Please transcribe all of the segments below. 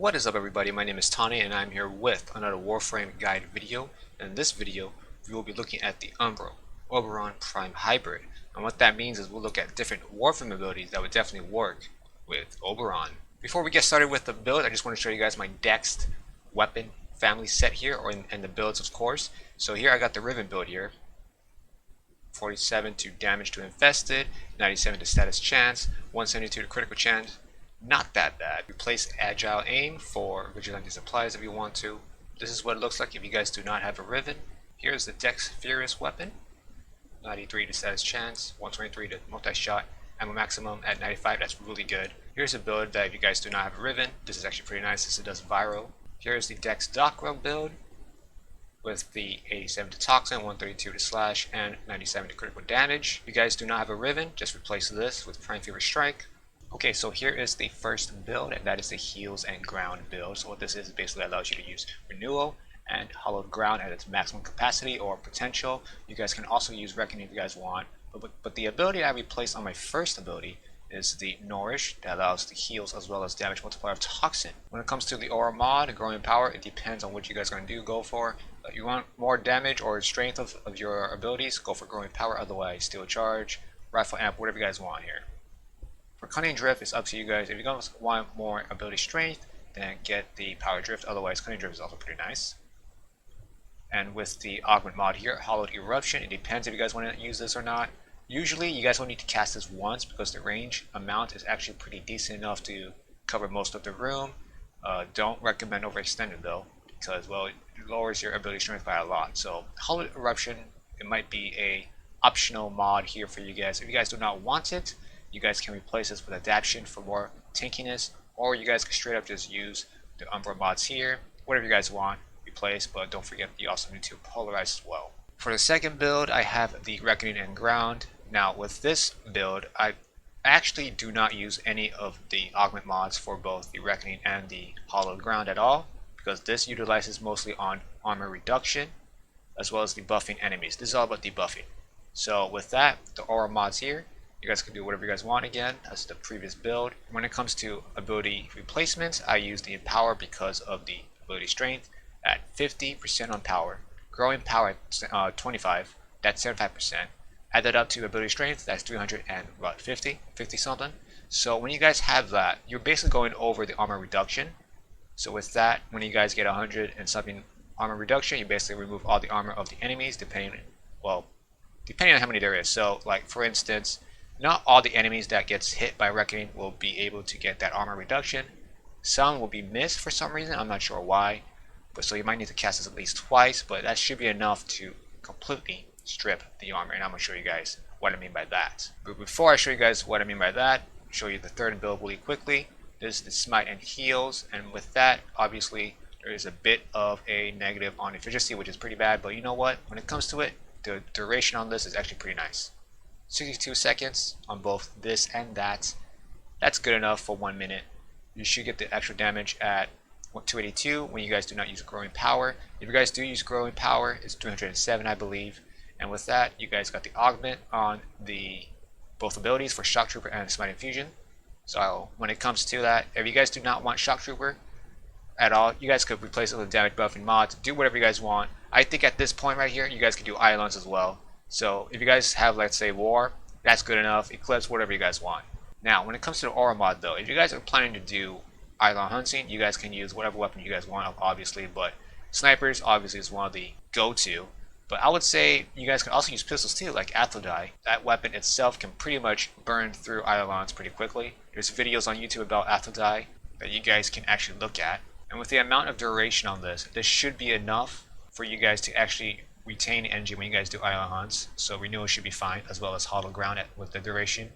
What is up everybody, my name is Tonny and I'm here with another Warframe guide video. In this video, we will be looking at the Umbral Oberon Prime Hybrid. And what that means is we'll look at different Warframe abilities that would definitely work with Oberon. Before we get started with the build, I just want to show you guys my Dex weapon family set here, and the builds of course. So here I got the Riven build here. 47 to damage to infested, 97 to status chance, 172 to critical chance. Not that bad. Replace agile aim for vigilante supplies if you want to. This is what it looks like if you guys do not have a Riven. Here's the Dex Furious weapon. 93 to status chance, 123 to multi-shot, ammo maximum at 95, that's really good. Here's a build that if you guys do not have a Riven, this is actually pretty nice since it does viral. Here's the Dex Dockrug build with the 87 to toxin, 132 to slash, and 97 to critical damage. If you guys do not have a Riven, just replace this with Prime Fever Strike. Okay, so here is the first build, and that is the Heals and Ground build. So what this is basically allows you to use Renewal and Hollowed Ground at its maximum capacity or potential. You guys can also use Reckoning if you guys want. But the ability I replaced on my first ability is the Nourish, that allows the heals as well as damage multiplier of Toxin. When it comes to the Aura mod and Growing Power, it depends on what you guys are going to do. Go for if you want more damage or strength of your abilities, go for Growing Power. Otherwise, Steel Charge, Rifle Amp, whatever you guys want here. For Cunning Drift, it's up to you guys. If you guys want more ability strength, then get the Power Drift. Otherwise, Cunning Drift is also pretty nice. And with the Augment mod here, Hollowed Eruption, it depends if you guys want to use this or not. Usually, you guys will need to cast this once because the range amount is actually pretty decent enough to cover most of the room. Don't recommend overextended though, because well, it lowers your ability strength by a lot. So Hollowed Eruption, it might be a optional mod here for you guys. If you guys do not want it, you guys can replace this with Adaption for more tankiness, or you guys can straight up just use the Umbral mods here. Whatever you guys want, replace, but don't forget you also need to polarize as well. For the second build, I have the Reckoning and Ground. Now with this build, I actually do not use any of the augment mods for both the Reckoning and the Hollowed Ground at all, because this utilizes mostly on armor reduction as well as debuffing enemies. This is all about debuffing. So with that, the aura mods here, you guys can do whatever you guys want again, as the previous build. When it comes to ability replacements, I use the Empower because of the ability strength at 50% on power. Growing Power at 25, that's 75%. Add that up to ability strength, that's 350 something. So when you guys have that, you're basically going over the armor reduction. So with that, when you guys get 100 and something armor reduction, you basically remove all the armor of the enemies, depending on how many there is. So like for instance, not all the enemies that gets hit by Reckoning will be able to get that armor reduction. Some will be missed for some reason, I'm not sure why. But so you might need to cast this at least twice, but that should be enough to completely strip the armor, and I'm going to show you guys what I mean by that. But before I show you guys what I mean by that, I'll show you the third build really quickly. This is the Smite and Heals, and with that, obviously, there is a bit of a negative on efficiency, which is pretty bad, but you know what? When it comes to it, the duration on this is actually pretty nice. 62 seconds on both this and that. That's good enough for 1 minute. You should get the actual damage at 282 when you guys do not use Growing Power. If you guys do use Growing Power, it's 307 I believe. And with that, you guys got the augment on the both abilities for Shock Trooper and Smite Infusion. So when it comes to that, if you guys do not want Shock Trooper at all, you guys could replace it with damage buffing mods. Do whatever you guys want. I think at this point right here, you guys can do Islands as well. So if you guys have, let's say, War, that's good enough. Eclipse, whatever you guys want. Now, when it comes to the Aura mod though, if you guys are planning to do Island Hunting, you guys can use whatever weapon you guys want, obviously, but Snipers obviously is one of the go-to. But I would say you guys can also use pistols too, like Athrodite. That weapon itself can pretty much burn through Eidolons pretty quickly. There's videos on YouTube about Athrodite that you guys can actually look at. And with the amount of duration on this should be enough for you guys to actually retain energy when you guys do island hunts. So Renewal should be fine, as well as Hollow Ground with the duration.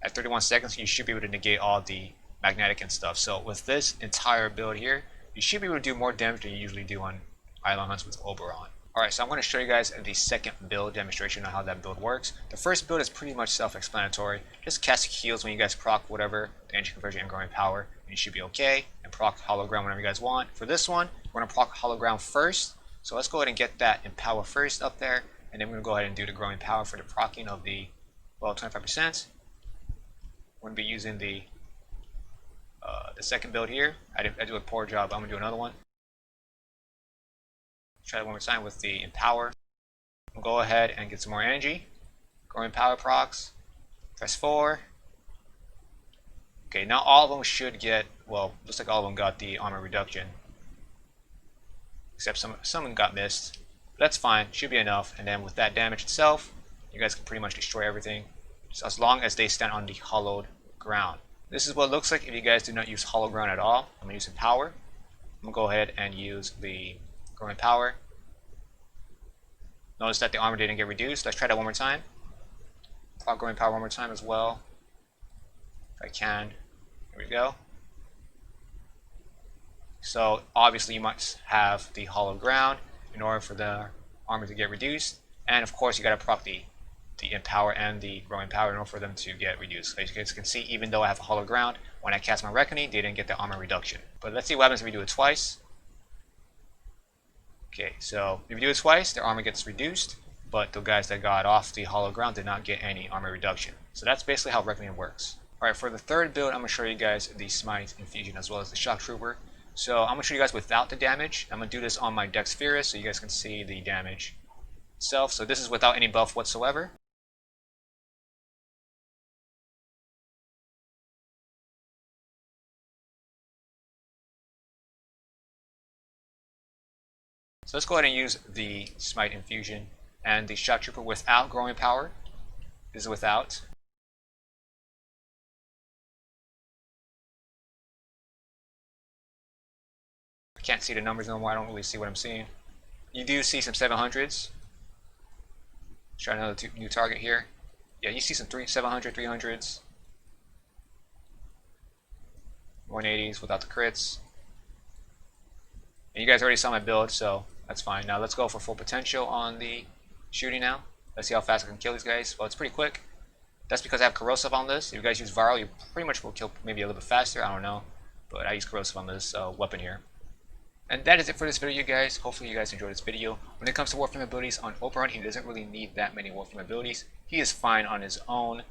At 31 seconds, you should be able to negate all the magnetic and stuff. So with this entire build here, you should be able to do more damage than you usually do on island hunts with Oberon. Alright, so I'm going to show you guys the second build demonstration on how that build works. The first build is pretty much self-explanatory. Just cast heals when you guys proc whatever, the energy conversion and growing power, and you should be okay. And proc Hollow Ground whenever you guys want. For this one, we're going to proc Hollow Ground first. So let's go ahead and get that in power first up there. And then we're going to go ahead and do the growing power for the proccing of the, well, 25%. We're going to be using the the second build here. I do a poor job. I'm gonna do another one. Try it one more time with the Empower. We'll go ahead and get some more energy. Growing Power procs. Press 4. Okay, now all of them should get, well, looks like all of them got the armor reduction. Except some got missed. But that's fine, should be enough. And then with that damage itself, you guys can pretty much destroy everything. So as long as they stand on the hollowed ground. This is what it looks like if you guys do not use hollow ground at all. I'm going to use Empower. I'm going to go ahead and use the Growing Power. Notice that the armor didn't get reduced. Let's try that one more time. Growing Power one more time as well. If I can. Here we go. So obviously you must have the hollow ground in order for the armor to get reduced. And of course you got to proc the Empower and the Growing Power in order for them to get reduced. So as you guys can see, even though I have a hollow ground, when I cast my Reckoning, they didn't get the armor reduction. But let's see what happens if we do it twice. Okay, so if you do it twice, their armor gets reduced, but the guys that got off the hollow ground did not get any armor reduction. So that's basically how Reckoning works. Alright, for the third build, I'm going to show you guys the Smite Infusion as well as the Shock Trooper. So I'm going to show you guys without the damage. I'm going to do this on my Dexterous so you guys can see the damage itself. So this is without any buff whatsoever. So let's go ahead and use the Smite Infusion and the Shock Trooper without Growing Power. This is without. I can't see the numbers no more. I don't really see what I'm seeing. You do see some 700s. Let's try another new target here. Yeah, you see some 700, 300s. 180s without the crits. And you guys already saw my build, so that's fine. Now let's go for full potential on the shooting now. Let's see how fast I can kill these guys. Well, it's pretty quick. That's because I have corrosive on this. If you guys use viral, you pretty much will kill maybe a little bit faster. I don't know. But I use corrosive on this weapon here. And that is it for this video, you guys. Hopefully you guys enjoyed this video. When it comes to Warframe abilities on Oberon, he doesn't really need that many Warframe abilities. He is fine on his own.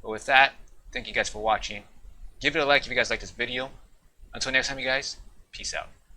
But with that, thank you guys for watching. Give it a like if you guys like this video. Until next time, you guys, peace out.